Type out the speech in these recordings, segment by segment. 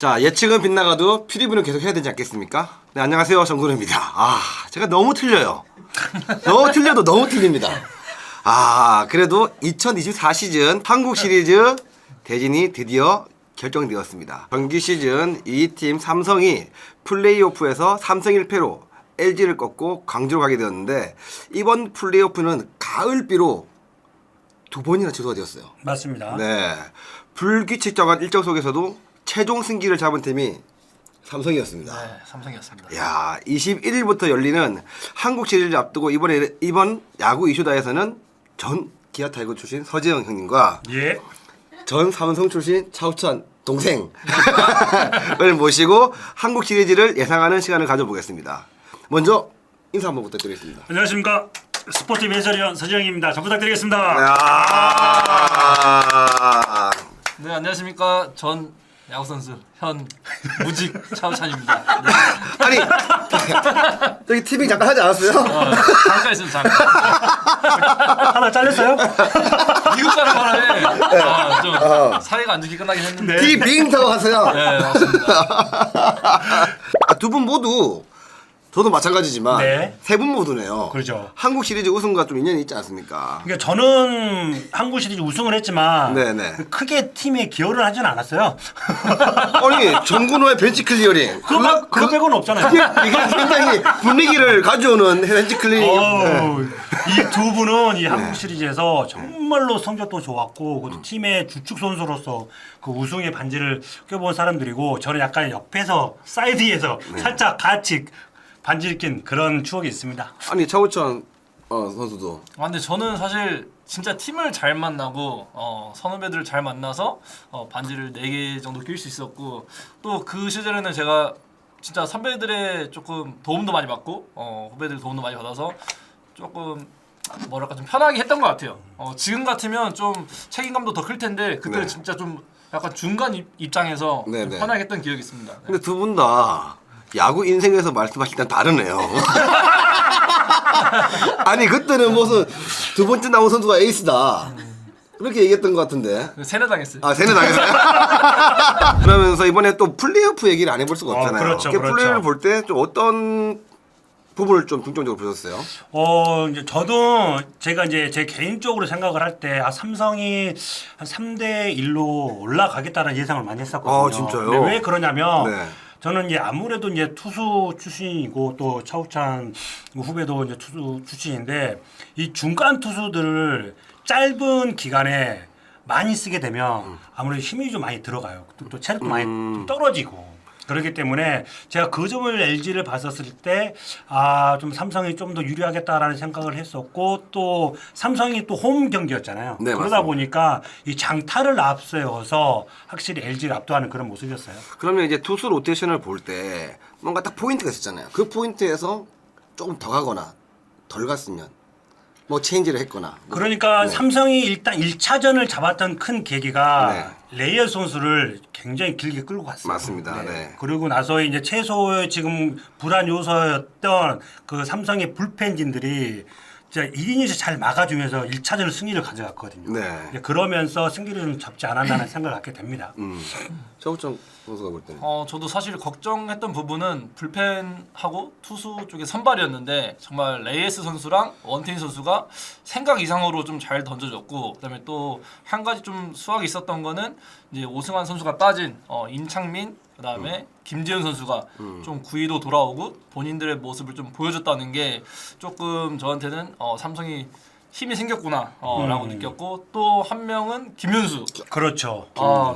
자, 예측은 빗나가도 피리뷰는 계속 해야 되지 않겠습니까? 네, 안녕하세요. 정근우입니다. 제가 너무 틀려요. 너무 틀려도 너무 틀립니다. 그래도 2024 시즌 한국 시리즈 대진이 드디어 결정되었습니다. 정규 시즌 이 팀 삼성이 플레이오프에서 3승 1패로 LG를 꺾고 광주로 가게 되었는데, 이번 플레이오프는 가을비로 두 번이나 취소가 되었어요. 맞습니다. 네, 불규칙적인 일정 속에서도 최종 승기를 잡은 팀이 삼성이었습니다. 네, 삼성이었습니다. 야, 21일부터 열리는 한국 시리즈를 앞두고 이번 야구 이슈다에서는 전 기아 타이거 출신 서재영 형님과 예. 전 삼성 출신 차우찬 동생을 모시고 한국 시리즈를 예상하는 시간을 가져보겠습니다. 먼저 인사 한번 부탁드리겠습니다. 안녕하십니까. 스포티비 해설위원 서지영입니다. 잘 부탁드리겠습니다. 야. 네, 안녕하십니까. 전 야구 선수 현 무직 차우찬입니다. 네. 아니, 저기 티빙 잠깐 하지 않았어요? 잠깐 있으면 잠깐. 하나 잘렸어요? 미국 사람 바람에 좀 사이가 안 좋게 끝나긴 했는데. 티빙 타고 가세요. 네, 맞습니다. 두 분 모두, 저도 마찬가지지만 네. 세 분 모두네요. 그렇죠. 한국 시리즈 우승과 좀 인연이 있지 않습니까? 그러니까 저는 한국 시리즈 우승을 했지만 네네. 크게 팀에 기여를 하진 않았어요. 아니, 정근호의 벤치 클리어링. 그거 빼고는 없잖아요. 이게 상당히 분위기를 가져오는 벤치 클리어링. 이 두 분은 이 한국 시리즈에서 정말로 성적도 좋았고, 그것도 팀의 주축 선수로서 그 우승의 반지를 껴본 사람들이고, 저는 약간 옆에서 사이드에서 살짝 같이 반지를 낀 그런 추억이 있습니다. 아니, 차우찬 선수도. 근데 저는 사실 진짜 팀을 잘 만나고 선후배들을 잘 만나서 반지를 4개 정도 낄 수 있었고, 또 그 시절에는 제가 진짜 선배들의 조금 도움도 많이 받고 후배들 도움도 많이 받아서 조금 뭐랄까 좀 편하게 했던 것 같아요. 지금 같으면 좀 책임감도 더 클 텐데 그때는 네. 진짜 좀 약간 중간 입장에서 좀 네네. 편하게 했던 기억이 있습니다. 네. 근데 두 분 다 야구 인생에서 말씀하실 땐 다르네요. 아니, 그때는 무슨 두 번째 나온 선수가 에이스다, 그렇게 얘기했던 것 같은데. 세뇌당했어요. 세네 당했어요. 그러면서 이번에 또 플레이오프 얘기를 안 해볼 수가 없잖아요. 그렇죠, 플레이오프를 볼 때 좀 어떤 부분을 좀 중점적으로 보셨어요? 이제 저도 제가 이제 제 개인적으로 생각을 할 때 삼성이 한 3대 1로 올라가겠다는 예상을 많이 했었거든요. 진짜요? 근데 왜 그러냐면 네. 저는 이제 아무래도 이제 투수 출신이고 또 차우찬 후배도 이제 투수 출신인데, 이 중간 투수들을 짧은 기간에 많이 쓰게 되면 아무래도 힘이 좀 많이 들어가요. 또 체력도 많이 좀 떨어지고. 그렇기 때문에 제가 그 점을 LG를 봤었을 때 좀 삼성이 좀 더 유리하겠다라는 생각을 했었고, 또 삼성이 또 홈 경기였잖아요. 네, 그러다 맞습니다. 보니까 이 장타를 앞세워서 확실히 LG를 압도하는 그런 모습이었어요. 그러면 이제 투수 로테이션을 볼 때 뭔가 딱 포인트가 있었잖아요. 그 포인트에서 조금 더 가거나 덜 갔으면 뭐 체인지를 했거나. 그러니까 네. 삼성이 일단 1차전을 잡았던 큰 계기가 네. 레이어 선수를 굉장히 길게 끌고 갔어요. 맞습니다. 네. 그리고 나서 이제 최소의 지금 불안 요소였던 그 삼성의 불펜진들이 진짜 1이닝에서 잘 막아주면서 1차전을 승리를 가져갔거든요. 네. 이제 그러면서 승기를 좀 잡지 않았나는 생각을 갖게 됩니다. 차우찬 선수가 볼 때는. 저도 사실 걱정했던 부분은 불펜하고 투수 쪽의 선발이었는데, 정말 레이에스 선수랑 원태인 선수가 생각 이상으로 좀 잘 던져줬고, 그다음에 또 한 가지 좀 수확이 있었던 거는 이제 오승환 선수가 빠진 임창민, 그다음에 김재훈 선수가 좀 구위도 돌아오고 본인들의 모습을 좀 보여줬다는 게 조금 저한테는 삼성이 힘이 생겼구나 라고 느꼈고, 또 한 명은 김윤수. 그렇죠.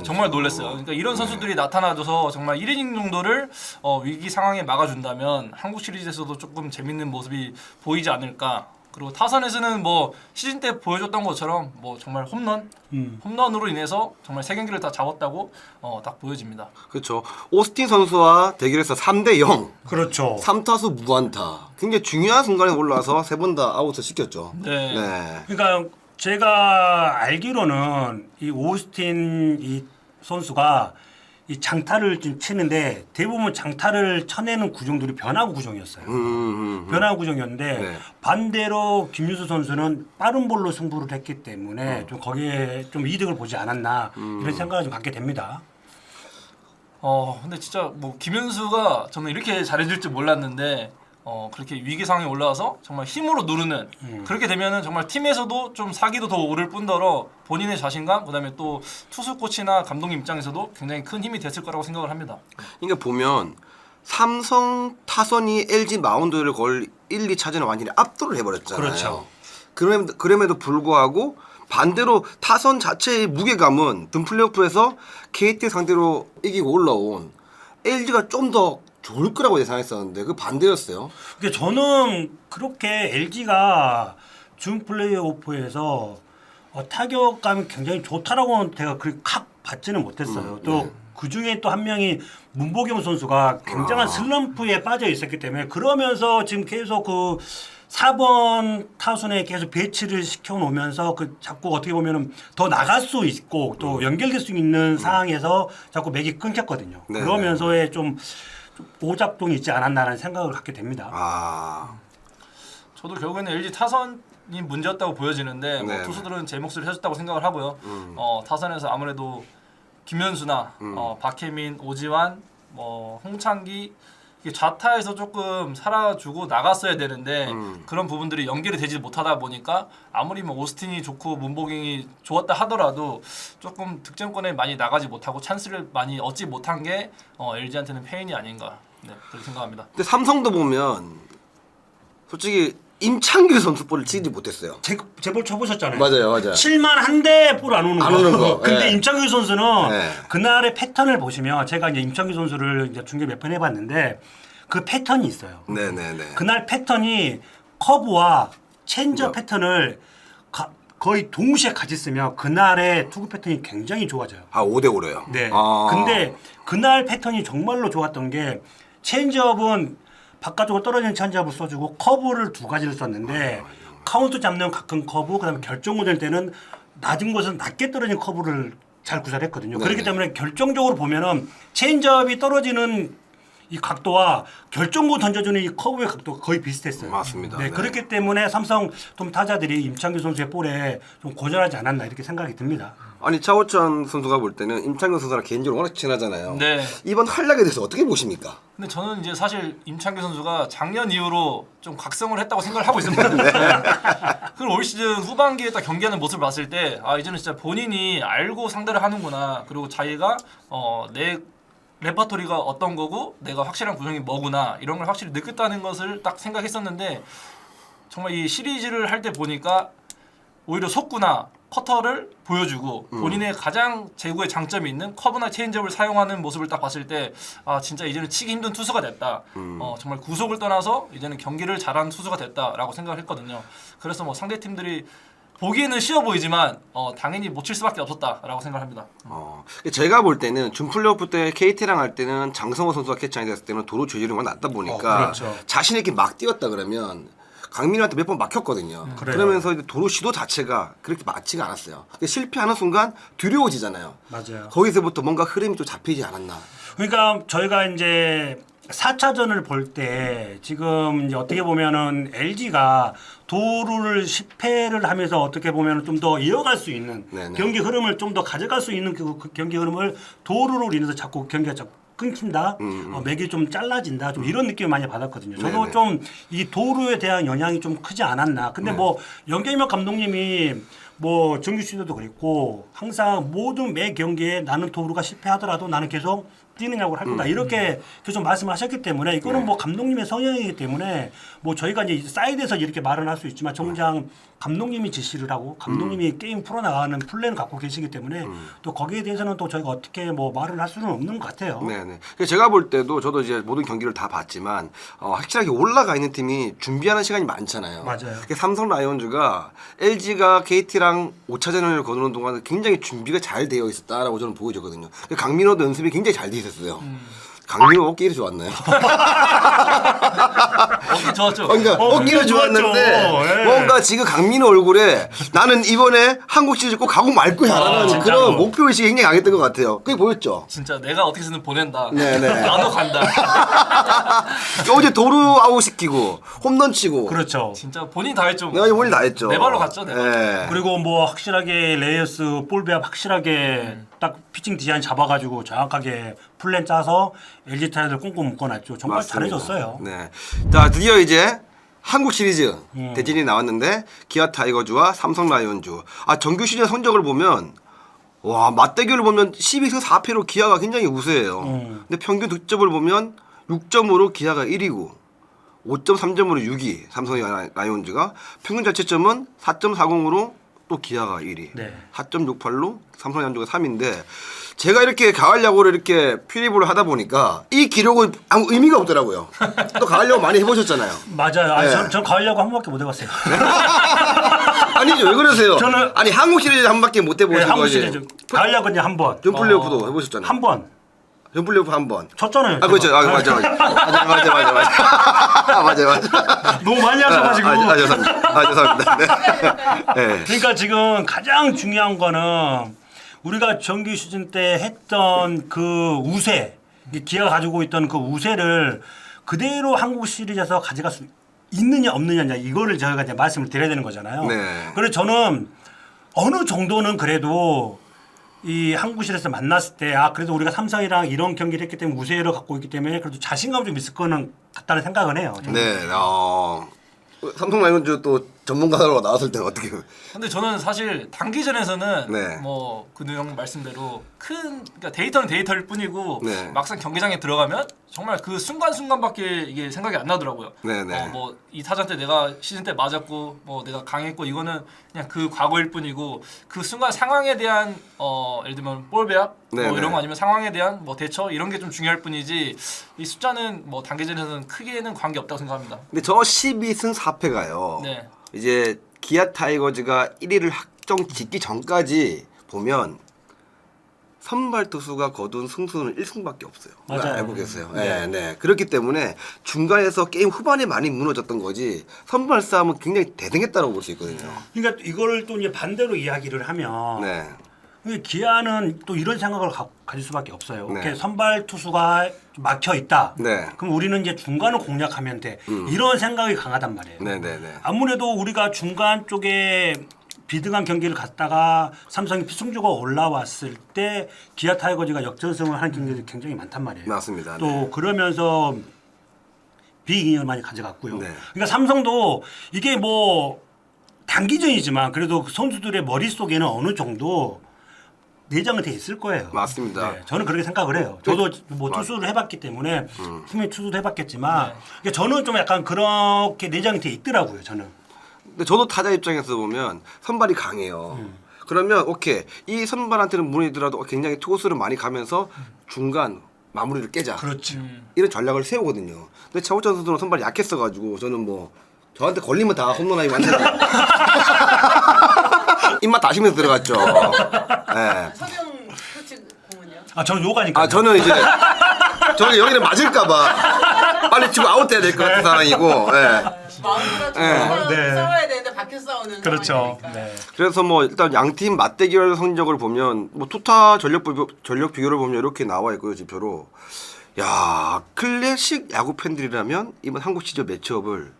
정말 놀랐어요. 그러니까 이런 선수들이 나타나줘서 정말 1이닝 정도를 위기 상황에 막아준다면 한국 시리즈에서도 조금 재밌는 모습이 보이지 않을까. 그리고 타선에서는 뭐 시즌 때 보여줬던 것처럼 뭐 정말 홈런으로 인해서 정말 3경기를 다 잡았다고 딱 보여집니다. 그렇죠. 오스틴 선수와 대결에서 3대 0. 그렇죠. 3타수 무안타. 굉장히 중요한 순간에 올라와서 세 번 다 아웃을 시켰죠. 네. 그러니까 제가 알기로는 이 오스틴 이 선수가 이 장타를 좀 치는데 대부분 장타를 쳐내는 구종들이 변화구 구종이었어요. 변화구 구종이었는데 네. 반대로 김유수 선수는 빠른 볼로 승부를 했기 때문에 좀 거기에 좀 이득을 보지 않았나 이런 생각을 좀 갖게 됩니다. 근데 진짜 뭐 김현수가 저는 이렇게 잘해줄 줄 몰랐는데 그렇게 위기 상황에 올라와서 정말 힘으로 누르는 그렇게 되면은 정말 팀에서도 좀 사기도 더 오를 뿐더러 본인의 자신감 그다음에 또 투수 코치나 감독님 입장에서도 굉장히 큰 힘이 됐을 거라고 생각을 합니다. 그러니까 보면 삼성 타선이 LG 마운드를 거의 1, 2차전에 완전히 압도를 해버렸잖아요. 그렇죠. 그럼에도 불구하고 반대로 타선 자체의 무게감은 등 플레이오프에서 KT 상대로 이기고 올라온 LG가 좀 더 좋을 거라고 예상했었는데 그 반대였어요. 그러니까 저는 그렇게 LG가 준 플레이오프에서 타격감이 굉장히 좋다라고 제가 그렇게 확 받지는 못했어요. 또 그 중에 또 한 명이 문보경 선수가 굉장한 슬럼프에 빠져 있었기 때문에 그러면서 지금 계속 그 4번 타순에 계속 배치를 시켜 놓으면서 그 자꾸 어떻게 보면은 더 나갈 수 있고 또 연결될 수 있는 상황에서 자꾸 맥이 끊겼거든요. 네, 그러면서의 좀 오작동이 있지 않았나라는 생각을 갖게 됩니다. 저도 결국에는 LG 타선이 문제였다고 보여지는데 뭐 네. 투수들은 제 몫을 해줬다고 생각을 하고요. 타선에서 아무래도 김현수나 박혜민, 오지환, 홍창기 이게 좌타에서 조금 살아주고 나갔어야 되는데 그런 부분들이 연결이 되지 못하다 보니까 아무리 뭐 오스틴이 좋고 문보경이 좋았다 하더라도 조금 득점권에 많이 나가지 못하고 찬스를 많이 얻지 못한 게 LG한테는 패인이 아닌가 그렇게 생각합니다. 근데 삼성도 보면 솔직히 임창규 선수 볼을 치지 못했어요. 제볼 쳐보셨잖아요. 맞아요. 7만 한 대 볼 안 오는 안 거. 오는 거. 근데 네. 임창규 선수는 네. 그날의 패턴을 보시면 제가 이제 임창규 선수를 이제 중계 몇 번 해봤는데 그 패턴이 있어요. 네네네. 그날 패턴이 커브와 체인지업 네. 패턴을 거의 동시에 같이 쓰면 그날의 투구 패턴이 굉장히 좋아져요. 5대5로요. 네. 근데 그날 패턴이 정말로 좋았던 게 체인지업은 바깥쪽으로 떨어지는 체인지업을 써주고 커브를 두 가지를 썼는데 카운트 잡는 가끔 커브 그다음에 결정구 될 때는 낮은 곳에서 낮게 떨어진 커브를 잘 구사했거든요. 그렇기 때문에 결정적으로 보면은 체인지업이 떨어지는 이 각도와 결정구 던져주는 이 커브의 각도가 거의 비슷했어요. 맞습니다. 네, 네. 그렇기 때문에 삼성 좀 타자들이 임창규 선수의 볼에 좀 고전하지 않았나 이렇게 생각이 듭니다. 아니 차호찬 선수가 볼 때는 임창규 선수랑 개인적으로 워낙 친하잖아요. 네. 이번 활약에 대해서 어떻게 보십니까? 근데 저는 이제 사실 임창규 선수가 작년 이후로 좀 각성을 했다고 생각을 하고 있습니다. 그리고 올 시즌 후반기에 딱 경기하는 모습을 봤을 때 이제는 진짜 본인이 알고 상대를 하는구나. 그리고 자기가 내 레퍼토리가 어떤 거고 내가 확실한 구성이 뭐구나 이런 걸 확실히 느꼈다는 것을 딱 생각했었는데 정말 이 시리즈를 할 때 보니까 오히려 속구나 커터를 보여주고 본인의 가장 제구의 장점이 있는 커브나 체인지업을 사용하는 모습을 딱 봤을 때 진짜 이제는 치기 힘든 투수가 됐다. 정말 구속을 떠나서 이제는 경기를 잘하는 투수가 됐다라고 생각을 했거든요. 그래서 뭐 상대 팀들이 보기에는 쉬워 보이지만 당연히 못 칠 수밖에 없었다라고 생각합니다. 제가 볼 때는 준 플레이오프 때 KT랑 할 때는 장성호 선수가 캐치하게 됐을 때는 도로 조율이 낮다 보니까 그렇죠. 자신 있게 막 뛰었다 그러면 강민호한테 몇 번 막혔거든요. 그러면서 이제 도로 시도 자체가 그렇게 맞지가 않았어요. 실패하는 순간 두려워지잖아요. 맞아요. 거기서부터 뭔가 흐름이 좀 잡히지 않았나. 그러니까 저희가 이제 4차전을 볼 때 지금 이제 어떻게 보면은 LG가 도루를 10회를 하면서 어떻게 보면 좀 더 이어갈 수 있는 네네. 경기 흐름을 좀 더 가져갈 수 있는 그 경기 흐름을 도루로 인해서 자꾸 경기가 자꾸 끊긴다, 맥이 좀 잘라진다, 좀 이런 느낌을 많이 받았거든요. 저도 네네. 좀 이 도루에 대한 영향이 좀 크지 않았나. 근데 뭐 연경명 감독님이 뭐 정규 시즌도 그랬고 항상 모든 매 경기에 나는 도루가 실패하더라도 나는 계속 뛰느냐고 할 거다 이렇게 계속 말씀하셨기 때문에 이거는 뭐 감독님의 성향이기 때문에 뭐 저희가 이제 사이드에서 이렇게 말은 할 수 있지만 정작 감독님이 지시를 하고 감독님이 게임 풀어나가는 플랜을 갖고 계시기 때문에 또 거기에 대해서는 또 저희가 어떻게 뭐 말을 할 수는 없는 것 같아요. 네네. 제가 볼 때도 저도 이제 모든 경기를 다 봤지만 확실하게 올라가 있는 팀이 준비하는 시간이 많잖아요. 맞아요. 삼성 라이온즈가 LG가 KT랑 5차전을 거두는 동안 굉장히 준비가 잘 되어 있었다라고 저는 보여졌거든요. 강민호도 연습이 굉장히 잘 돼 있었어요. 강민호 어깨 일이 좋았나요? 어깨 좋았죠. 그러니까 어깨가 굉장히 좋았죠. 좋았는데 예. 뭔가 지금 강민호 얼굴에 나는 이번에 한국 시리즈 꼭 가고 말 거야라는 진짜로. 그런 목표 의식이 굉장히 강했던 것 같아요. 그게 보였죠. 진짜 내가 어떻게든 보낸다. 네네. 나도 간다. 어제 도루 아웃 시키고 홈런 치고 그렇죠. 진짜 본인 다 했죠. 내가 오늘 다 했죠. 네 발로 갔죠, 네 발. 예. 그리고 뭐 확실하게 레이어스 볼 배합 확실하게 딱 피칭 디자인 잡아가지고 정확하게 플랜 짜서 LG 타이거를 꽁꽁 묶어놨죠. 정말 맞습니다. 잘해줬어요. 네. 자, 드디어 이제 한국 시리즈 대진이 나왔는데 기아 타이거즈와 삼성 라이온즈. 아, 정규 시즌 성적을 보면 와, 맞대결을 보면 12승 4패로 기아가 굉장히 우세해요. 근데 평균 득점을 보면 6점으로 기아가 1위고 5.3점으로 6위 삼성이 라이온즈가 평균 자책점은 4.40으로 또 기아가 1위. 네. 4.68로 삼성 라이온즈가 3위인데 제가 이렇게 가을 야구를 이렇게 피리볼을 하다 보니까 이 기록은 아무 의미가 없더라고요. 또 가을 야구 많이 해보셨잖아요. 맞아요. 아니, 네. 전 가을야구 한 번밖에 못 해봤어요. 아니죠, 왜 그러세요? 저는- 아니 한국 시리즈 한 밖에 못 해보신 네, 한국 거지. 시리즈 가을야구 그냥 한 번. 전 플레이오프도 해보셨잖아요. 한 번. 전 플레이오프 한 번. 쳤잖아요. 아 그렇죠. 아 맞아 맞아. 너무 많이 하셔가지고. 죄송합니다. 네. 네. 그러니까 지금 가장 중요한 거는 우리가 정규 시즌 때 했던 그 우세, 기아가 가지고 있던 그 우세를 그대로 한국 시리즈에서 가져갈 수 있느냐 없느냐 이거를 저희가 이제 말씀을 드려야 되는 거잖아요. 네. 그래서 저는 어느 정도는 그래도 이 한국 시리즈에서 만났을 때 아 그래도 우리가 삼성이랑 이런 경기를 했기 때문에 우세를 갖고 있기 때문에 그래도 자신감 좀 있을 거는 같다는 생각은 해요. 저는. 네. 삼성 라이온즈 또 전문가로 나왔을 때는 어떻게? 근데 저는 사실 단기전에서는 네. 뭐 근우 형 말씀대로 그러니까 데이터는 데이터일 뿐이고 네. 막상 경기장에 들어가면 정말 그 순간순간밖에 이게 생각이 안 나더라고요. 네네. 뭐 이 타자 때 내가 시즌 때 맞았고 뭐 내가 강했고 이거는 그냥 그 과거일 뿐이고 그 순간 상황에 대한 예를 들면 볼 배합 네네. 뭐 이런 거 아니면 상황에 대한 뭐 대처 이런 게 좀 중요할 뿐이지 이 숫자는 뭐 단기전에서는 크게는 관계 없다고 생각합니다. 근데 저 12승 4패가요. 네. 이제 기아 타이거즈가 1위를 확정 짓기 전까지 보면 선발 투수가 거둔 승수는 1승밖에 없어요. 맞아요. 알고 계세요. 네. 네. 그렇기 때문에 중간에서 게임 후반에 많이 무너졌던 거지 선발 싸움은 굉장히 대등했다고 볼 수 있거든요. 그러니까 이거를 또 이제 반대로 이야기를 하면 네. 근데 기아는 또 이런 생각을 가질 수밖에 없어요. 네. 이렇게 선발 투수가 막혀 있다. 네. 그럼 우리는 이제 중간을 공략하면 돼. 이런 생각이 강하단 말이에요. 네네네. 아무래도 우리가 중간 쪽에 비등한 경기를 갔다가 삼성이 피승주가 올라왔을 때 기아 타이거즈가 역전승을 하는 경기들이 굉장히 많단 말이에요. 맞습니다. 또 네. 그러면서 비이닝을 많이 가져갔고요. 네. 그러니까 삼성도 이게 뭐 단기전이지만 그래도 그 선수들의 머릿속에는 어느 정도 내장은 돼 있을 거예요. 맞습니다. 네, 저는 그렇게 생각을 해요. 저도 뭐 투수를 해봤기 때문에 팀의 투수도 해봤겠지만 그러니까 저는 좀 약간 그렇게 내장이 돼 있더라고요. 저는. 근데 저도 타자 입장에서 보면 선발이 강해요. 그러면 오케이 이 선발한테는 무너지더라도 굉장히 투수를 많이 가면서 중간 마무리를 깨자. 그렇지. 이런 전략을 세우거든요. 근데 차우찬 선수는 선발이 약했어가지고 저는 뭐 저한테 걸리면 다 홈런하기 만들어요. 입맛 다시면서 들어갔죠. 네. 서경 코치 공은요? 아 저는 요가니까. 아 저는 이제 저는 여기는 맞을까봐 빨리 치고 아웃돼야 될 것 같은 상황이고. 네. 마음으로 네. 싸워야 되는데 밖에 싸우는 그렇죠. 상황이니까. 네. 그래서 뭐 일단 양 팀 맞대결 성적을 보면 뭐 투타 전력 비교를 보면 이렇게 나와 있고요 지표로. 야 클래식 야구 팬들이라면 이번 한국 시절 매치업을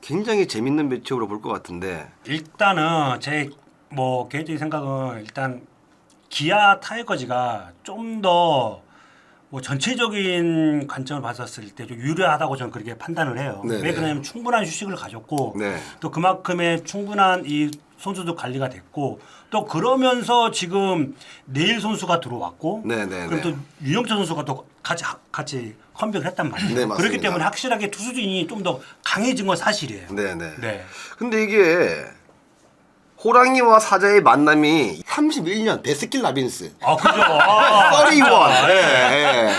굉장히 재밌는 매치업으로 볼 것 같은데. 일단은 제 뭐 개인적인 생각은 일단 기아 타이거즈가 좀 더 뭐 전체적인 관점을 봤었을 때 좀 유리하다고 저는 그렇게 판단을 해요. 네네. 왜 그러냐면 충분한 휴식을 가졌고 네. 또 그만큼의 충분한 이 선수도 관리가 됐고 또 그러면서 지금 내일 선수가 들어왔고 네네네. 그럼 또 윤영철 선수가 또 같이 컴백을 했단 말이에요. 네, 맞습니다. 그렇기 때문에 확실하게 투수진이 좀 더 강해진 건 사실이에요. 네네. 네. 근데 이게 호랑이와 사자의 만남이 31년 베스킨 라빈스. 아 그죠. 아, 31. 네.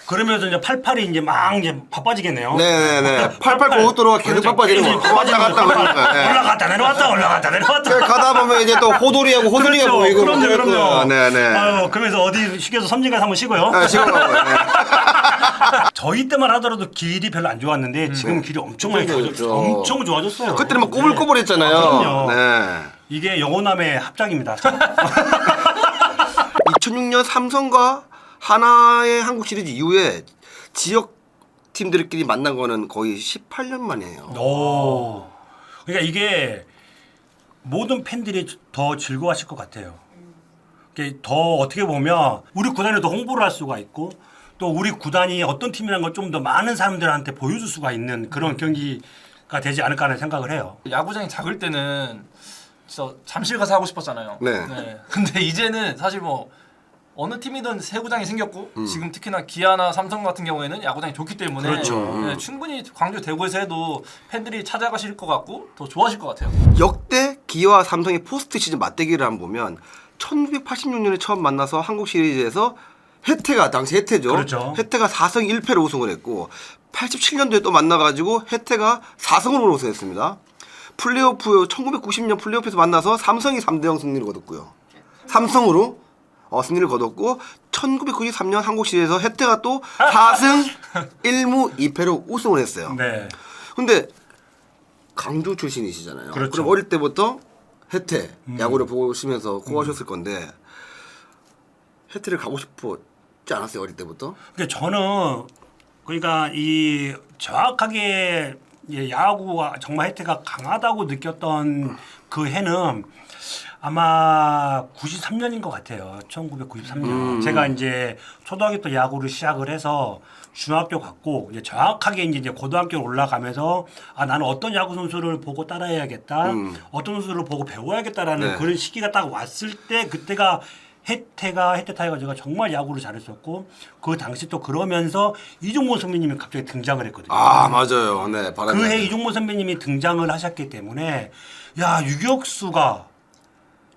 그러면서 이제 88이 이제 막 이제 바빠지겠네요. 네네네. 88 고속도로가 계속 바빠지는 거. 왔다 갔다 그러는 거예요. 네. 올라갔다 내려왔다 올라갔다 내려왔다. 가다 보면 이제 또 호돌이하고 호돌이가 보이고. 그럼요, 그럴 거예요. 그럼요. 네네. 아유, 그러면서 어디 휴게소 섬진가서 한번 쉬고요. 네, 지금 가고요. 네. 저희 때만 하더라도 길이 별로 안 좋았는데 지금 길이 엄청 많이 엄청 좋아졌어요. 좋아졌죠. 엄청 좋아졌어요. 그때는 막 꼬불꼬불했잖아요. 아, 그럼요. 네. 이게 영호남의 합작입니다. 2006년 삼성과 하나의 한국 시리즈 이후에 지역 팀들끼리 만난 거는 거의 18년 만이에요. 오. 그러니까 이게 모든 팬들이 더 즐거워하실 것 같아요. 더 어떻게 보면 우리 구단에도 홍보를 할 수가 있고 또 우리 구단이 어떤 팀이라는 걸 좀 더 많은 사람들한테 보여줄 수가 있는 그런 경기가 되지 않을까 하는 생각을 해요. 야구장이 작을 때는 진짜 잠실 가서 하고 싶었잖아요. 네. 근데 이제는 사실 뭐 어느 팀이든 새 구장이 생겼고 지금 특히나 기아나 삼성 같은 경우에는 야구장이 좋기 때문에 그렇죠. 네, 충분히 광주 대구에서 해도 팬들이 찾아가실 것 같고 더 좋아하실 것 같아요. 역대 기아와 삼성의 포스트 시즌 맞대기를 한번 보면 1986년에 처음 만나서 한국 시리즈에서 혜태가 당시 혜태죠. 그렇죠. 혜태가 4승 1패로 우승을 했고 87년도에 또 만나가지고 혜태가 4승으로 우승했습니다. 플레이오프 1990년 플레이오프에서 만나서 삼성이 3대0 승리를 거뒀고요. 삼성으로 승리를 거뒀고 1993년 한국 시리즈에서 혜태가 또 4승 1무 2패로 우승을 했어요. 네. 근데 강주 출신이시잖아요. 그렇죠. 그럼 어릴 때부터 혜태 야구를 보시면서 고하셨을 건데 혜태를 가고 싶었지 않았어요 어릴 때부터? 그러니까 저는 그러니까 이 정확하게 야구가 정말 혜태가 강하다고 느꼈던 그 해는 아마 93년인 것 같아요. 1993년. 제가 이제 초등학교 때 야구를 시작을 해서 중학교 갔고 이제 정확하게 이제 고등학교 올라가면서 아 나는 어떤 야구 선수를 보고 따라해야겠다. 어떤 선수를 보고 배워야겠다라는 네. 그런 시기가 딱 왔을 때 그때가 혜태 타이거즈가 정말 야구를 잘했었고 그 당시 또 그러면서 이종모 선배님이 갑자기 등장을 했거든요. 아 맞아요. 네. 그 해 이종모 선배님이 등장을 하셨기 때문에 야 유격수가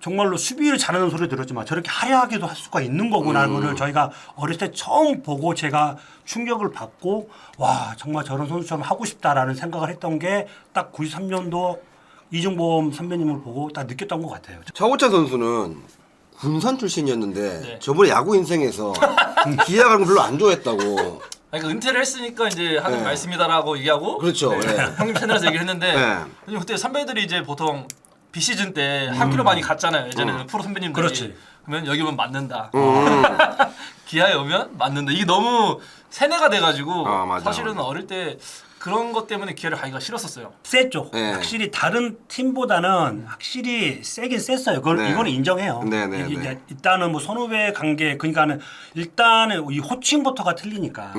정말로 수비를 잘하는 소리 들었지만 저렇게 화려하게도 할 수가 있는 거구나라는 거를 저희가 어렸을 때 처음 보고 제가 충격을 받고 와 정말 저런 선수처럼 하고 싶다라는 생각을 했던 게 딱 93년도 이종범 선배님을 보고 딱 느꼈던 것 같아요. 차고찬 선수는 군산 출신이었는데 네. 저번에 야구 인생에서 기아 가는 걸 별로 안 좋아했다고. 그러니까 은퇴를 했으니까 이제 하는 네. 말씀이다라고 얘기하고 그렇죠. 네. 형님 채널에서 얘기를 했는데 네. 왜냐면 그때 선배들이 이제 보통 비시즌 때 학교를 많이 갔잖아요. 예전에는 프로 선배님들이. 그렇지. 그러면 여기 오면 맞는다. 기아에 오면 맞는다. 이게 너무 세뇌가 돼가지고 아, 맞아. 사실은 어릴 때 그런 것 때문에 기아를 가기가 싫었었어요. 셌죠. 네. 확실히 다른 팀보다는 확실히 세긴 셌어요. 그걸 네. 이거는 인정해요. 네, 네, 이게 네. 일단은 뭐 선후배 관계 그러니까는 일단은 이 호칭부터가 틀리니까.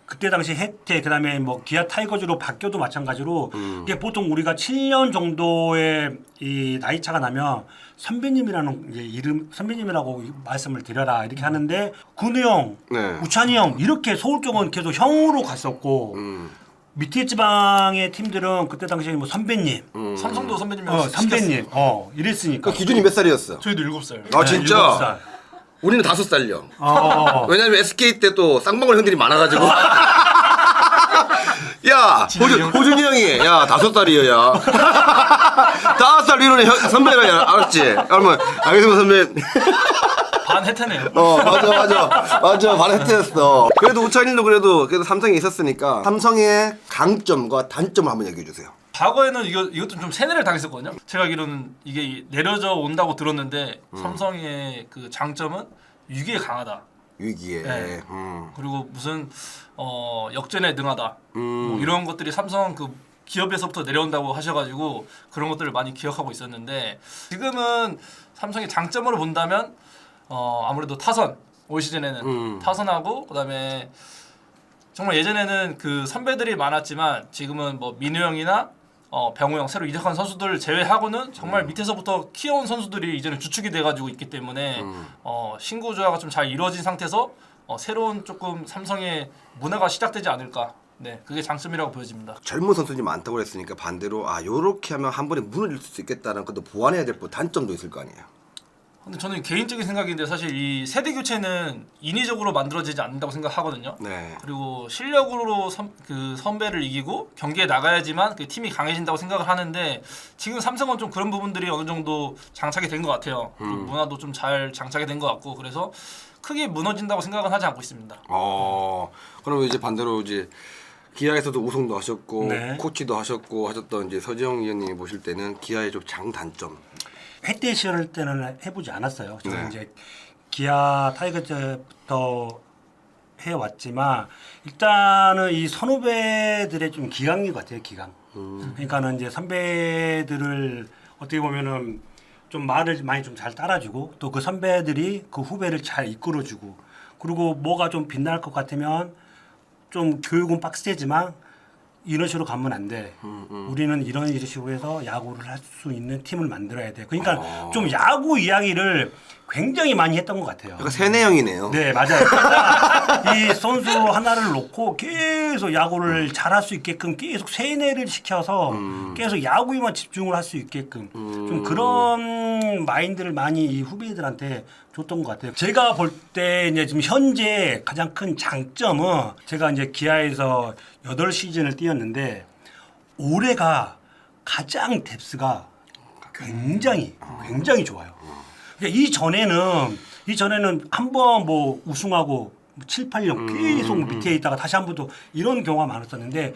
그때 당시 혜태 그다음에 뭐 기아 타이거즈로 바뀌어도 마찬가지로 이게 보통 우리가 7년 정도의 이 나이 차가 나면 선배님이라는 이제 이름 선배님이라고 말씀을 드려라 이렇게 하는데 군우 형, 네. 우찬이 형 이렇게 서울 쪽은 계속 형으로 갔었고 밑에 지방의 팀들은 그때 당시에 뭐 선배님, 삼성도 선배님이랑 선배님, 이랬으니까. 그 기준이 몇 살이었어? 저희도 7살. 아 진짜? 7살. 우리는 5살요. 어. 왜냐면 SK 때 또 쌍방울 형들이 많아가지고. 야, 호준이 형이, 야, 5살이요, 야. 5살 위로는 선배라, 야, 알았지? 그러면, 알겠습니다, 선배. 반 혜태네요. 맞아, 반했댔어. 그래도 우찬이도 그래도 삼성에 있었으니까, 삼성의 강점과 단점을 한번 얘기해 주세요. 과거에는 이것도 좀 세뇌를 당했었거든요. 제가 알기로는 이게 내려져 온다고 들었는데 삼성의 그 장점은 위기에 강하다. 위기에. 네. 그리고 무슨 역전에 능하다. 뭐 이런 것들이 삼성 그 기업에서부터 내려온다고 하셔가지고 그런 것들을 많이 기억하고 있었는데 지금은 삼성의 장점으로 본다면 아무래도 타선 올 시즌에는 타선하고 그다음에 정말 예전에는 그 선배들이 많았지만 지금은 뭐 민우 형이나 병우 형 새로 이적한 선수들 제외하고는 정말 밑에서부터 키워온 선수들이 이제는 주축이 돼가지고 있기 때문에 신구 조화가 좀 잘 이루어진 상태에서 새로운 조금 삼성의 문화가 시작되지 않을까. 네, 그게 장점이라고 보여집니다. 젊은 선수들이 많다고 그랬으니까 반대로, 요렇게 하면 한 번에 무너질 수 있겠다는 것도 보완해야 될 단점도 있을 거 아니에요. 근데 저는 개인적인 생각인데 사실 이 세대 교체는 인위적으로 만들어지지 않는다고 생각하거든요. 네. 그리고 실력으로 그 선배를 이기고 경기에 나가야지만 그 팀이 강해진다고 생각을 하는데 지금 삼성은 좀 그런 부분들이 어느 정도 장착이 된 것 같아요. 그리고 문화도 좀 잘 장착이 된 것 같고 그래서 크게 무너진다고 생각은 하지 않고 있습니다. 그러면 이제 반대로 이제 기아에서도 우승도 하셨고 네. 코치도 하셨고 하셨던 이제 서지영 위원님이 보실 때는 기아의 좀 장단점. 혜태 시절 때는 해보지 않았어요. 저는 네. 이제 기아 타이거즈부터 해왔지만 일단은 이 선후배들의 좀 기강인 것 같아요. 기강. 그러니까는 이제 선배들을 어떻게 보면은 좀 말을 많이 좀 잘 따라주고 또 그 선배들이 그 후배를 잘 이끌어주고 그리고 뭐가 좀 빛날 것 같으면 좀 교육은 빡세지만 이런 식으로 가면 안 돼. 우리는 이런 식으로 해서 야구를 할 수 있는 팀을 만들어야 돼. 그러니까 좀 야구 이야기를 굉장히 많이 했던 것 같아요. 약간 세뇌형이네요. 네, 맞아요. 이 선수 하나를 놓고 계속 야구를 잘할 수 있게끔 계속 세뇌를 시켜서 계속 야구에만 집중을 할 수 있게끔 좀 그런 마인드를 많이 이 후배들한테 줬던 것 같아요. 제가 볼 때 이제 지금 현재 가장 큰 장점은 제가 이제 기아에서 8시즌을 뛰었는데 올해가 가장 뎁스가 굉장히 좋아요. 그러니까 이전에는 한번 뭐 우승하고 7, 8년 계속 밑에 있다가 다시 한 번 또 이런 경우가 많았었는데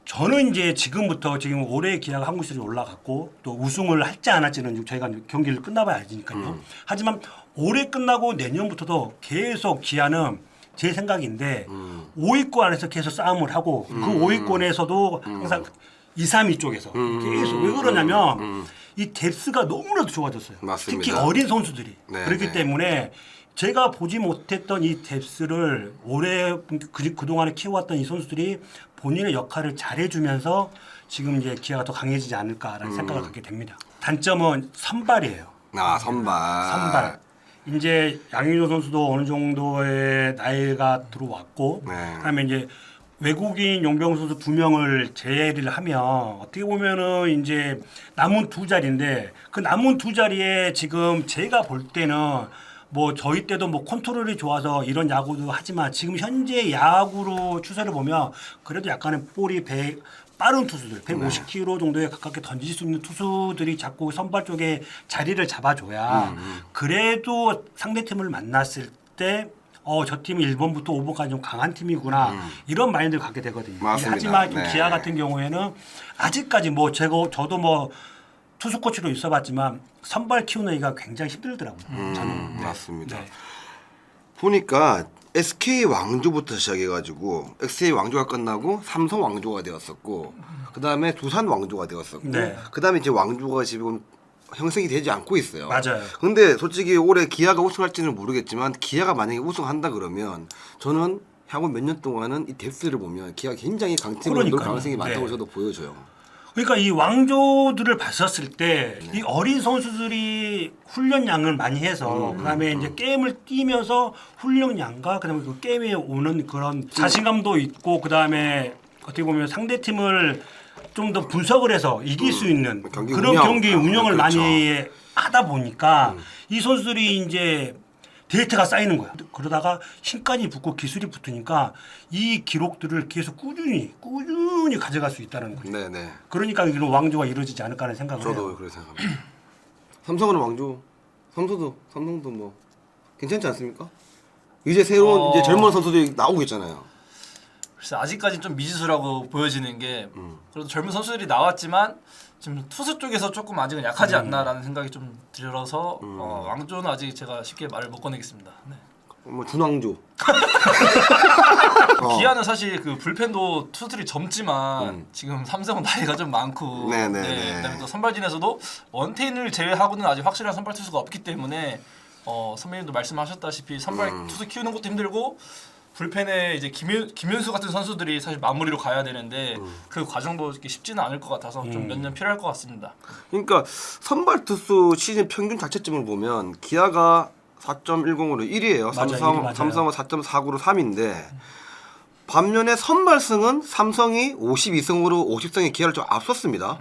저는 이제 지금부터 지금 올해 기아가 한국 시리즈 올라갔고 또 우승을 할지 안 할지는 저희가 경기를 끝나봐야 알지니까요. 하지만 올해 끝나고 내년부터도 계속 기아는 제 생각인데 5위권 안에서 계속 싸움을 하고 그 5위권에서도 항상 2, 3위 쪽에서 계속 왜 그러냐면 이 뎁스가 너무나도 좋아졌어요. 맞습니다. 특히 어린 선수들이 네, 그렇기 네. 때문에 제가 보지 못했던 이 뎁스를 올해 그동안에 키워왔던 이 선수들이 본인의 역할을 잘해주면서 지금 이제 기아가 더 강해지지 않을까라는 생각을 갖게 됩니다. 단점은 선발이에요. 선발. 이제 양의조 선수도 어느 정도의 나이가 들어왔고 네. 그다음에 이제 외국인 용병 선수 2명을 제외를 하면 어떻게 보면은 이제 남은 2자리인데 그 남은 2자리에 지금 제가 볼 때는 뭐 저희 때도 뭐 컨트롤이 좋아서 이런 야구도 하지만 지금 현재 야구로 추세를 보면 그래도 약간의 볼이 빠른 투수들 150km 정도에 가깝게 던질 수 있는 투수들이 자꾸 선발 쪽에 자리를 잡아줘야 그래도 상대팀을 만났을 때 저 팀이 1번부터 5번까지 좀 강한 팀이구나 이런 마인드를 갖게 되거든요. 맞습니다. 하지만 좀 네. 기아 같은 경우에는 아직까지 뭐 저도 뭐 투수 코치로 있어봤지만 선발 키우기가 굉장히 힘들더라고요. 저는 네. 맞습니다. 네. 보니까 SK 왕조부터 시작해가지고 SK 왕조가 끝나고 삼성 왕조가 되었었고 그 다음에 두산 왕조가 되었었고 네. 그 다음에 이제 왕조가 지금 형성이 되지 않고 있어요. 맞아요. 근데 솔직히 올해 기아가 우승할지는 모르겠지만 기아가 만약에 우승한다 그러면 저는 향후 몇 년 동안은 이 뎁스를 보면 기아가 굉장히 강팀으로 늘 그러니까요. 가능성이 많다고 네. 저도 보여져요. 그러니까 이 왕조들을 봤었을 때 이 어린 선수들이 훈련량을 많이 해서 그다음에 이제 게임을 뛰면서 훈련량과 그다음에 그 게임에 오는 그런 자신감도 있고 그다음에 어떻게 보면 상대 팀을 좀 더 분석을 해서 이길 수 있는 경기 그런 운영. 경기 운영을 그렇죠. 많이 하다 보니까 이 선수들이 이제 데이터가 쌓이는 거야. 그러다가 힘까지 붙고 기술이 붙으니까 이 기록들을 계속 꾸준히 가져갈 수 있다는 거죠. 네네. 그러니까 이런 왕조가 이루어지지 않을까 하는 생각을 저도 해요. 그렇게 생각합니다. 삼성은 왕조. 삼성도 뭐 괜찮지 않습니까? 이제 새로운 이제 젊은 선수들이 나오고 있잖아요. 글쎄 아직까지 좀 미지수라고 보여지는 게 그래도 젊은 선수들이 나왔지만 지금 투수 쪽에서 조금 아직은 약하지 않나라는 생각이 좀 들어서 왕조는 아직 제가 쉽게 말을 못 꺼내겠습니다. 네. 뭐 준왕조. 기아는 사실 그 불펜도 투수들이 젊지만 지금 삼성은 나이가 좀 많고 네네네. 그다음에 또 선발진에서도 원태인을 제외하고는 아직 확실한 선발 투수가 없기 때문에 선배님도 말씀하셨다시피 선발 투수 키우는 것도 힘들고 불펜에 이제 김윤수 같은 선수들이 사실 마무리로 가야 되는데 그 과정도 이렇게 쉽지는 않을 것 같아서 좀 몇 년 필요할 것 같습니다. 그러니까 선발 투수 시즌 평균 자책점을 보면 기아가 4.10으로 1위예요. 맞아요. 삼성은 4.49로 3위인데 반면에 선발승은 삼성이 52승으로 50승의 기아를 좀 앞섰습니다.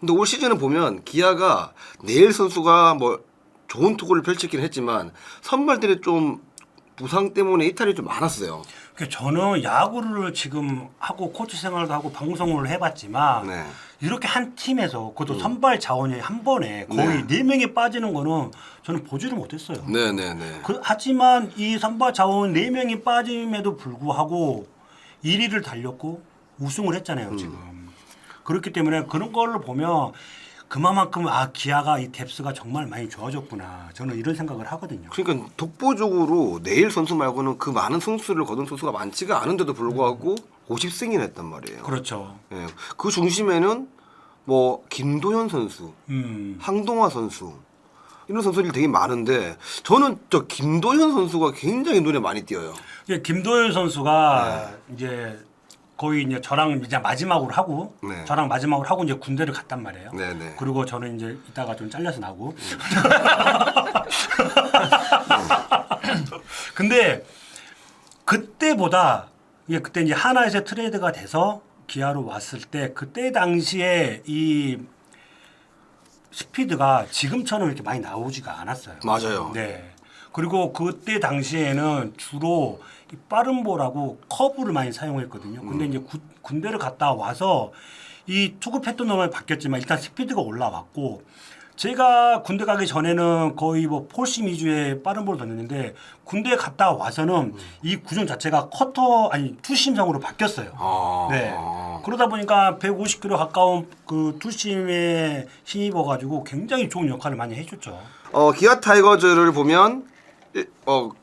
근데 올 시즌은 보면 기아가 내일 선수가 뭐 좋은 투구를 펼치긴 했지만 선발들이 좀 부상 때문에 이탈이 좀 많았어요. 저는 야구를 지금 하고 코치 생활도 하고 방송을 해봤지만 네. 이렇게 한 팀에서 그것도 선발 자원이 한 번에 거의 네 명이 빠지는 거는 저는 보지를 못했어요. 네네네. 하지만 이 선발 자원 4명이 빠짐에도 불구하고 1위를 달렸고 우승을 했잖아요 지금. 그렇기 때문에 그런 걸로 보면 그만큼 기아가 이 뎁스가 정말 많이 좋아졌구나. 저는 이런 생각을 하거든요. 그러니까 독보적으로 내일 선수 말고는 그 많은 승수를 거둔 선수가 많지가 않은데도 불구하고 50승이나 했단 말이에요. 그렇죠. 예. 그 중심에는 뭐 김도현 선수, 음. 황동화 선수, 이런 선수들이 되게 많은데 저는 저 김도현 선수가 굉장히 눈에 많이 띄어요. 이게 김도현 선수가 이제 거의 이제 저랑 이제 마지막으로 하고 네. 저랑 마지막으로 하고 이제 군대를 갔단 말이에요. 네네. 그리고 저는 이제 이따가 좀 잘려서 나고. 근데 그때보다 이게 그때 이제 하나에서 트레이드가 돼서 기아로 왔을 때 그때 당시에 이 스피드가 지금처럼 이렇게 많이 나오지가 않았어요. 맞아요. 네. 그리고 그때 당시에는 주로 이 빠른 볼하고 커브를 많이 사용했거든요. 근데 이제 군대를 갔다 와서 이 투구 패턴은 바뀌었지만 일단 스피드가 올라왔고 제가 군대 가기 전에는 거의 뭐 폴심 위주의 빠른 볼을 던졌는데 군대 갔다 와서는 이 구종 자체가 커터 아니 투심성으로 바뀌었어요. 아. 네. 그러다 보니까 150km 가까운 그 투심에 힘입어가지고 굉장히 좋은 역할을 많이 해줬죠. 기아 타이거즈를 보면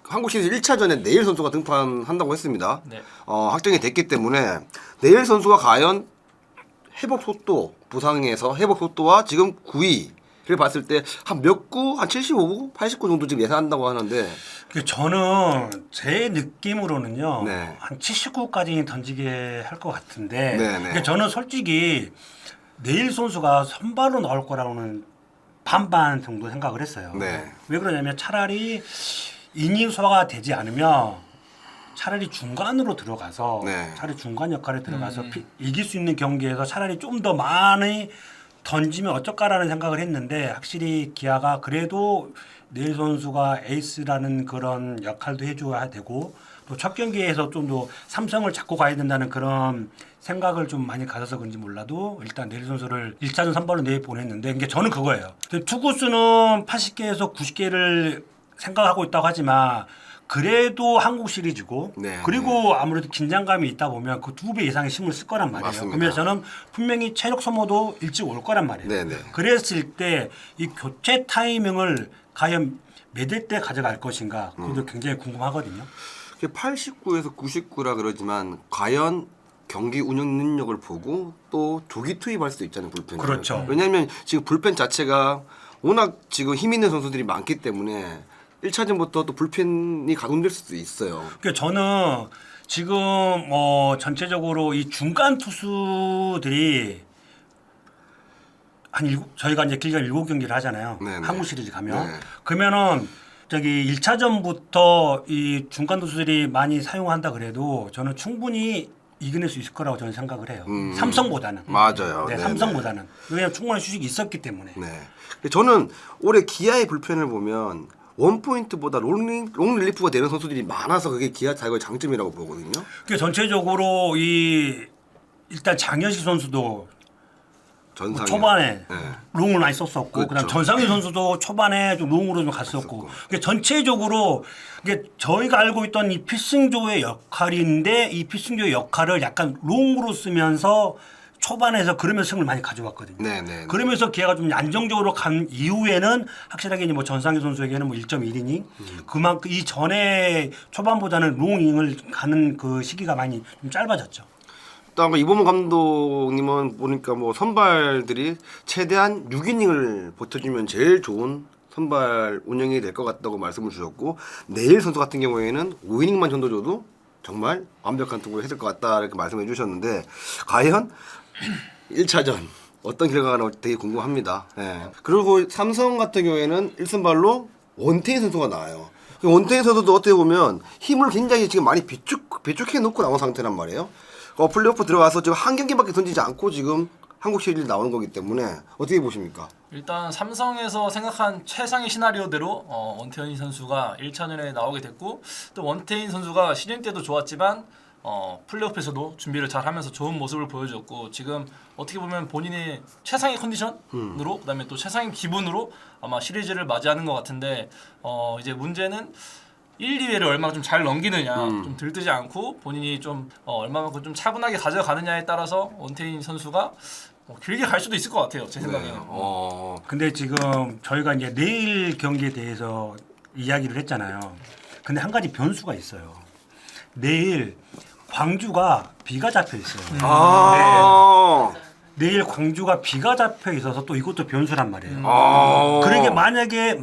한국 시리즈 1차전에 네일 선수가 등판한다고 했습니다. 네. 확정이 됐기 때문에 네일 선수가 과연 회복 속도 부상에서 회복 속도와 지금 9위를 봤을 때 한 몇 구, 한 75구, 80구 정도 지금 예상한다고 하는데 저는 제 느낌으로는요 네. 한 79까지 던지게 할 것 같은데 네, 네. 근데 저는 솔직히 네일 선수가 선발로 나올 거라고는 반반 정도 생각을 했어요. 네. 왜 그러냐면 차라리 이닝 소화가 되지 않으면 차라리 중간으로 들어가서 네. 차라리 중간 역할에 들어가서 이길 수 있는 경기에서 차라리 좀 더 많이 던지면 어쩔까라는 생각을 했는데 확실히 기아가 그래도 네일 선수가 에이스라는 그런 역할도 해줘야 되고 또 첫 경기에서 좀 더 삼성을 잡고 가야 된다는 그런 생각을 좀 많이 가져서 그런지 몰라도 일단 네일 선수를 1차전 선발로 내보냈는데 이게 저는 그거예요. 투구수는 80개에서 90개를 생각하고 있다고 하지만 그래도 한국 시리즈고 네, 그리고 아무래도 긴장감이 있다 보면 그 2배 이상의 힘을 쓸 거란 말이에요. 맞습니다. 그러면 저는 분명히 체력 소모도 일찍 올 거란 말이에요. 네, 네. 그랬을 때 이 교체 타이밍을 과연 몇일 때 가져갈 것인가 그것도 굉장히 궁금하거든요. 89에서 99라 그러지만 과연 경기 운영 능력을 보고 또 조기 투입할 수도 있잖아요, 불펜. 그렇죠. 왜냐하면 지금 불펜 자체가 워낙 지금 힘 있는 선수들이 많기 때문에 1차전부터 또 불펜이 가동될 수도 있어요. 그러니까 저는 지금 전체적으로 이 중간 투수들이 저희가 이제 길게 7경기를 하잖아요. 네네. 한국 시리즈 가면. 네. 그러면은 저기 1차전부터 이 중간 투수들이 많이 사용한다 그래도 저는 충분히 이겨낼 수 있을 거라고 저는 생각을 해요. 삼성보다는. 맞아요. 네, 네네. 삼성보다는. 왜냐하면 충분한 휴식이 있었기 때문에. 네. 저는 올해 기아의 불펜을 보면 원포인트보다 롱 릴리프가 되는 선수들이 많아서 그게 기아 타이거의 장점이라고 보거든요. 그러니까 전체적으로 일단 장현식 선수도 전상이 초반에 네. 롱을 많이 썼었고 그렇죠. 그다음 전상희 선수도 초반에 좀 롱으로 좀 갔었고 그러니까 전체적으로 이게 저희가 알고 있던 이 필승조의 역할인데 이 필승조의 역할을 약간 롱으로 쓰면서 초반에서 그러면서 승을 많이 가져왔거든요. 네네. 그러면서 기아가 좀 안정적으로 간 이후에는 확실하게 이제 뭐 전상희 선수에게는 뭐 1.1이닝 그만큼 이 전에 초반보다는 롱잉을 가는 그 시기가 많이 좀 짧아졌죠. 또 이범호 감독님은 보니까 뭐 선발들이 최대한 6이닝을 버텨주면 제일 좋은 선발 운영이 될 것 같다고 말씀을 주셨고 내일 선수 같은 경우에는 5이닝만 정도 줘도 정말 완벽한 투구를 했을 것 같다 이렇게 말씀해 주셨는데 과연 1차전 어떤 결과가 나올지 되게 궁금합니다. 네. 그리고 삼성 같은 경우에는 1선발로 원태인 선수가 나와요. 원태인 선수도 어떻게 보면 힘을 굉장히 지금 많이 비축해 놓고 나온 상태란 말이에요. 플레이오프 들어가서 지금 한 경기밖에 던지지 않고 지금 한국 시리즈 나오는 거기 때문에 어떻게 보십니까? 일단 삼성에서 생각한 최상의 시나리오대로 원태인 선수가 1차전에 나오게 됐고 또 원태인 선수가 시즌 때도 좋았지만 플레이오프에서도 준비를 잘 하면서 좋은 모습을 보여줬고 지금 어떻게 보면 본인의 최상의 컨디션으로 그다음에 또 최상의 기분으로 아마 시리즈를 맞이하는 것 같은데 이제 문제는 1, 2회를 얼마나 좀 잘 넘기느냐 좀 들뜨지 않고 본인이 좀 얼마만큼 좀 차분하게 가져가느냐에 따라서 원태인 선수가 길게 갈 수도 있을 것 같아요 제 생각에는. 네. 근데 지금 저희가 이제 내일 경기에 대해서 이야기를 했잖아요. 근데 한 가지 변수가 있어요. 내일 광주가 비가 잡혀 있어요. 내일 광주가 비가 잡혀 있어서 또 이것도 변수란 말이에요. 아. 그러게 만약에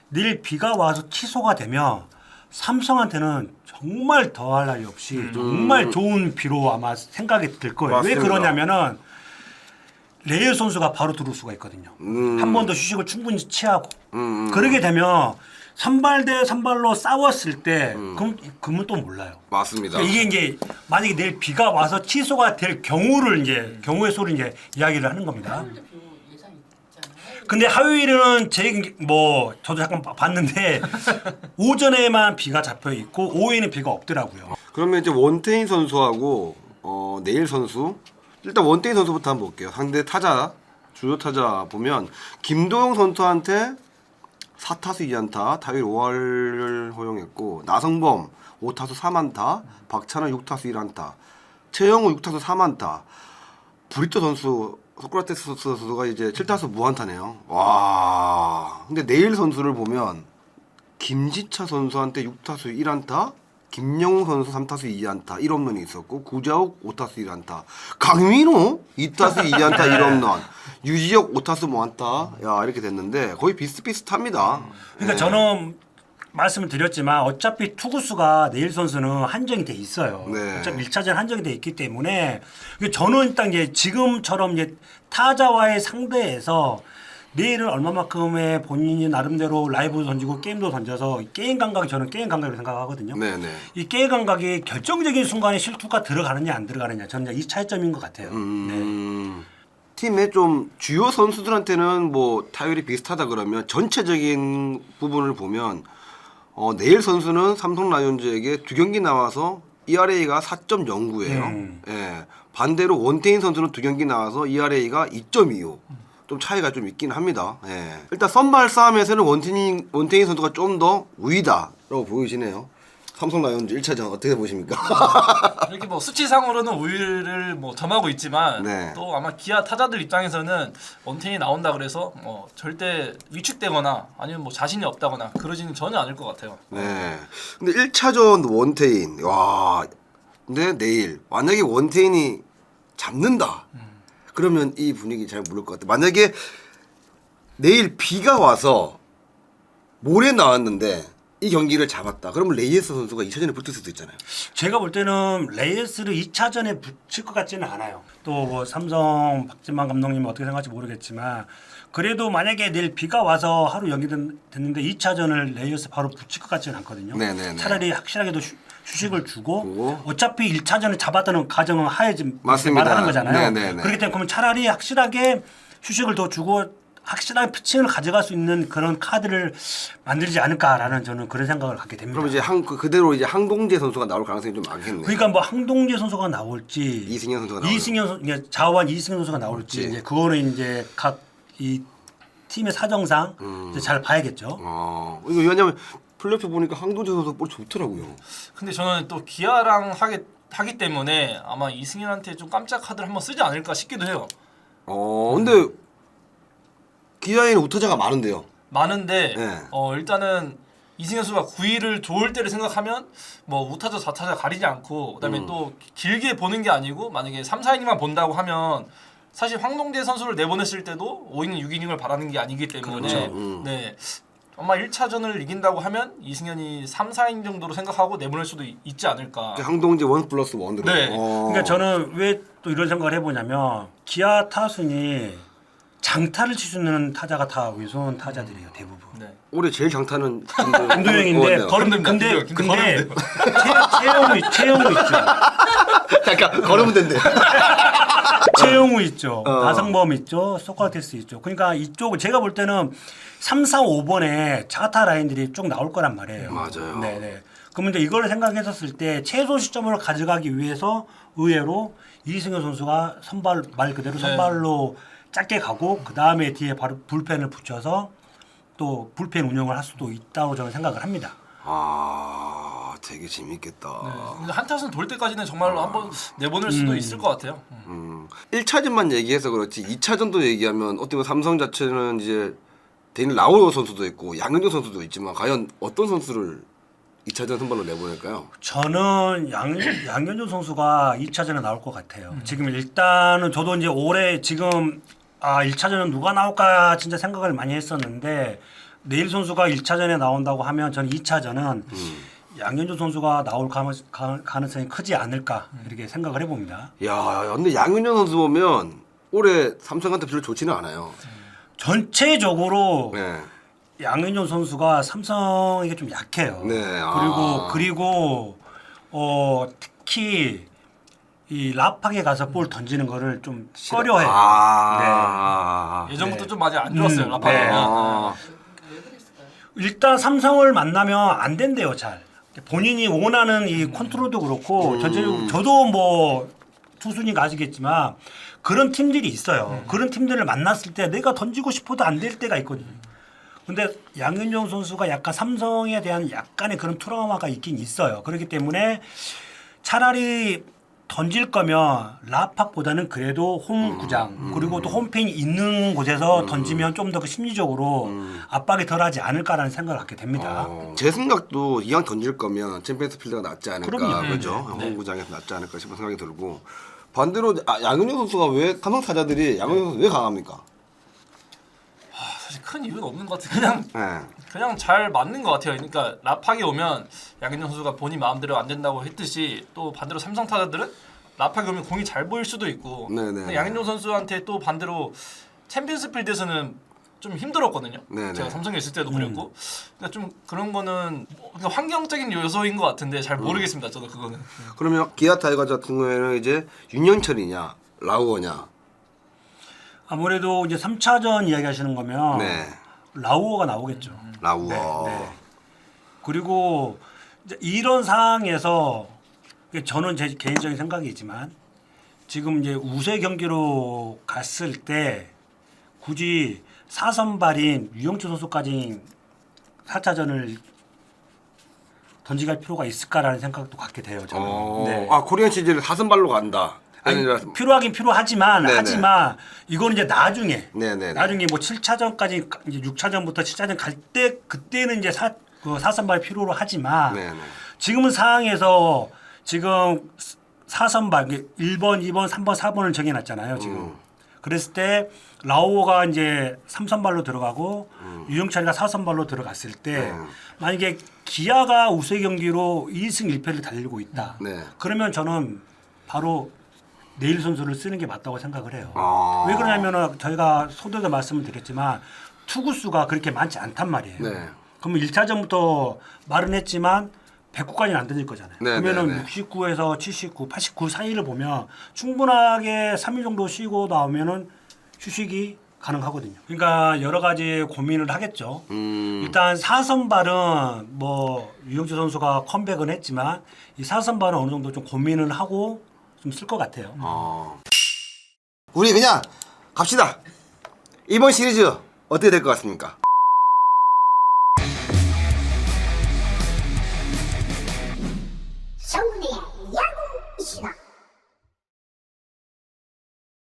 내일 비가 와서 취소가 되면 삼성한테는 정말 더할 나위 없이 정말 좋은 비로 아마 생각이 들 거예요. 맞습니다. 왜 그러냐면은 레이어 선수가 바로 들어올 수가 있거든요. 한 번 더 휴식을 충분히 취하고 그러게 되면 선발 대 선발로 싸웠을 때 그러면 또 몰라요. 맞습니다. 그러니까 이게 이제 만약에 내일 비가 와서 취소가 될 경우를 이제 경우의 수를 이제 이야기를 하는 겁니다. 서울도 비 예상 있잖아요. 근데 화요일은 뭐 저도 잠깐 봤는데 오전에만 비가 잡혀 있고 오후에는 비가 없더라고요. 그러면 이제 원태인 선수하고 내일 선수 일단 원태인 선수부터 한번 볼게요. 상대 타자 주요 타자 보면 김도영 선수한테 4타수 2안타, 타율 5할을 허용했고 나성범 5타수 3안타, 박찬호 6타수 1안타, 최영우 6타수 3안타, 브리토 선수 소크라테스 선수가 이제 7타수 무안타네요. 와. 근데 내일 선수를 보면 김지차 선수한테 6타수 1안타, 김영우 선수 3타수 2안타 1홈런이 있었고 구자욱 5타수 1안타, 강민호 2타수 2안타 1홈런, 유지혁 5타수 무안타. 야, 이렇게 됐는데 거의 비슷비슷합니다. 그러니까 예. 저는 말씀을 드렸지만 어차피 투구수가 내일 선수는 한정이 돼 있어요. 네. 어차피 1차전 한정이 돼 있기 때문에 저는 일단 이제 지금처럼 이제 타자와의 상대에서 내일은 얼마만큼의 본인이 나름대로 라이브도 던지고 게임도 던져서 게임 감각이 저는 게임 감각이라고 생각하거든요. 네네. 이 게임 감각이 결정적인 순간에 실투가 들어가느냐 안 들어가느냐 저는 이 차이점인 것 같아요. 네. 팀의 좀 주요 선수들한테는 뭐 타율이 비슷하다 그러면 전체적인 부분을 보면 내일 선수는 삼성 라이온즈에게 2경기 나와서 ERA가 4.09예요. 예. 반대로 원태인 선수는 2경기 나와서 ERA가 2.25. 좀 차이가 좀 있긴 합니다. 예. 일단 선발 싸움에서는 원태인 선수가 좀 더 우위다라고 보이시네요. 삼성 라이온즈 1차전 어떻게 보십니까? 이렇게 뭐 수치상으로는 우위를 뭐 점하고 있지만 네. 또 아마 기아 타자들 입장에서는 원태인이 나온다 그래서 뭐 절대 위축되거나 아니면 뭐 자신이 없다거나 그러지는 전혀 않을 것 같아요. 네. 근데 1차전 원태인. 와. 근데 내일 만약에 원태인이 잡는다. 그러면 이 분위기 잘 모를 것 같아. 만약에 내일 비가 와서 모레 나왔는데 이 경기를 잡았다. 그러면 레이에스 선수가 2차전에 붙을 수도 있잖아요. 제가 볼 때는 레이스를 2차전에 붙일 것 같지는 않아요. 또 뭐 삼성 박진만 감독님 어떻게 생각할지 모르겠지만 그래도 만약에 내일 비가 와서 하루 연기됐는데 2차전을 레이스 바로 붙일 것 같지는 않거든요. 네네네. 차라리 확실하게도 휴식을 주고 그리고 어차피 1차전을 잡았다는 가정은 하에 지금 맞습니다. 말하는 거잖아요. 네네네. 그렇기 때문에 그러면 차라리 확실하게 휴식을 더 주고 확실한 피칭을 가져갈 수 있는 그런 카드를 만들지 않을까라는 저는 그런 생각을 갖게 됩니다. 그럼 이제 그대로 이제 항동재 선수가 나올 가능성이 좀 많겠네요. 그러니까 뭐 항동재 선수가 나올지 이승현 선수가 나올지. 좌완 이승현 선수가 나올지 그렇지. 이제 그거는 이제 각 이 팀의 사정상 이제 잘 봐야겠죠. 이거 왜냐면 플레이오프 보니까 항동재 선수 볼 좋더라고요. 근데 저는 또 기아랑 하기 때문에 아마 이승현한테 좀 깜짝 카드를 한번 쓰지 않을까 싶기도 해요. 근데 기아에는 우타자가 많은데요. 많은데 네. 일단은 이승현 선수가 9위를 좋을 때를 생각하면 뭐 우타자 4타자 가리지 않고 그다음에 또 길게 보는 게 아니고 만약에 3, 4이닝만 본다고 하면 사실 황동재 선수를 내보냈을 때도 5이닝, 6이닝을 바라는 게 아니기 때문에 그렇죠. 네. 아마 1차전을 이긴다고 하면 이승현이 3, 4이닝 정도로 생각하고 내보낼 수도 있지 않을까. 항동재 1+1으로. 네. 그러니까 저는 왜 또 이런 생각을 해보냐면 기아 타순이 장타를 칠 수 있는 타자가 다 왼손 타자들이에요 대부분. 네. 올해 제일 장타는 김도영인데 김도영, 근데 최영우 있죠. 잠깐 걸으면 된대. 최영우 있죠. 나성범 있죠. 소크라테스 있죠. 그러니까 이쪽은 제가 볼 때는 3, 4, 5번에 차타 라인들이 쭉 나올 거란 말이에요. 맞아요. 네네. 그러면 이제 이걸 생각했었을 때 최소 시점을 가져가기 위해서 의외로 이승현 선수가 선발 말 그대로 선발로 짧게 가고 그 다음에 뒤에 바로 불펜을 붙여서 또 불펜 운영을 할 수도 있다고 저는 생각을 합니다. 되게 재밌겠다. 근데 한타순 돌 때까지는 정말로 한번 내보낼 수도 있을 것 같아요. 1차전만 얘기해서 그렇지 2차전도 얘기하면 어떻게 보면 삼성 자체는 이제 데니 라우어 선수도 있고 양현종 선수도 있지만 과연 어떤 선수를 2차전 선발로 내보낼까요? 저는 양현종 선수가 2차전에 나올 것 같아요. 지금 일단은 저도 이제 올해 지금 1차전은 누가 나올까 진짜 생각을 많이 했었는데 내일 선수가 1차전에 나온다고 하면 저는 2차전은 양현종 선수가 나올 가능성이 크지 않을까 이렇게 생각을 해봅니다. 야, 근데 양윤현 선수 보면 올해 삼성한테 별로 좋지는 않아요. 전체적으로 네. 양현종 선수가 삼성에게 좀 약해요. 네. 그리고 특히 이 라팍에 가서 볼 던지는 거를 좀 꺼려해요. 예전부터 좀 많이 안 좋았어요. 라파가. 네. 왜 그랬을까요? 일단 삼성을 만나면 안 된대요, 잘. 본인이 원하는 이 컨트롤도 그렇고 전체적으로 저도 뭐 투수니까 아시겠지만 그런 팀들이 있어요. 그런 팀들을 만났을 때 내가 던지고 싶어도 안 될 때가 있거든요. 근데 양현종 선수가 약간 삼성에 대한 약간의 그런 트라우마가 있긴 있어요. 그렇기 때문에 차라리 던질 거면 라팍보다는 그래도 홈 구장 그리고 또 홈팬이 있는 곳에서 던지면 좀 더 그 심리적으로 압박이 덜하지 않을까라는 생각을 갖게 됩니다. 제 생각도 이왕 던질 거면 챔피언스 필드가 낫지 않을까, 그럼요. 그죠? 홈구장에서 낫지 않을까 싶은 생각이 들고 반대로 양현종 선수가 왜 삼성 타자들이 양현종 선수 왜 강합니까? 사실 큰 이유는 없는 것 같아요. 네. 그냥 잘 맞는 것 같아요. 그러니까 라팍이 오면 양현종 선수가 본인 마음대로 안 된다고 했듯이 또 반대로 삼성 타자들은 라팍이 오면 공이 잘 보일 수도 있고 네네. 근데 양현종 선수한테 또 반대로 챔피언스 필드에서는 좀 힘들었거든요. 네네. 제가 삼성에 있을 때도 그랬고 그러니까 좀 그런 거는 그러니까 환경적인 요소인 것 같은데 잘 모르겠습니다. 저도 그거는. 그러면 기아 타이거즈 같은 경우에는 이제 윤영철이냐 라우어냐. 아무래도 이제 3차전 이야기하시는 거면 네. 라우어가 나오겠죠. 라우어. 네. 그리고 이제 이런 상황에서 저는 제 개인적인 생각이지만 지금 이제 우세 경기로 갔을 때 굳이 4선발인 유영철 선수까지 4차전을 던지갈 필요가 있을까라는 생각도 갖게 돼요. 저는. 네. 코리안 시리즈를 4선발로 간다. 아니, 아니라 필요하긴 필요하지만 네네. 하지만 이거는 이제 나중에 네네. 나중에 뭐 7차전까지 이제 6차전부터 7차전 갈 때 그때는 이제 4선발 필요로 하지만 네네. 지금은 상황에서 지금 4선발 1번, 2번, 3번, 4번을 정해놨잖아요. 지금. 그랬을 때 라오가 이제 3선발로 들어가고 유영철이가 4선발로 들어갔을 때 만약에 기아가 우세 경기로 2승 1패를 달리고 있다. 네. 그러면 저는 바로 내일 선수를 쓰는 게 맞다고 생각을 해요. 아. 왜 그러냐면은 저희가 소득에 말씀을 드렸지만 투구수가 그렇게 많지 않단 말이에요. 네. 그러면 1차전부터 말은 했지만 109까지는 안 던질 거잖아요. 네, 그러면은 네, 네. 69에서 79, 89 사이를 보면 충분하게 3일 정도 쉬고 나오면은 휴식이 가능하거든요. 그러니까 여러 가지 고민을 하겠죠. 일단 4선발은 뭐 유영주 선수가 컴백은 했지만 이 4선발은 어느 정도 좀 고민을 하고 좀 쓸 것 같아요. 우리 그냥 갑시다. 이번 시리즈 어떻게 될 것 같습니까?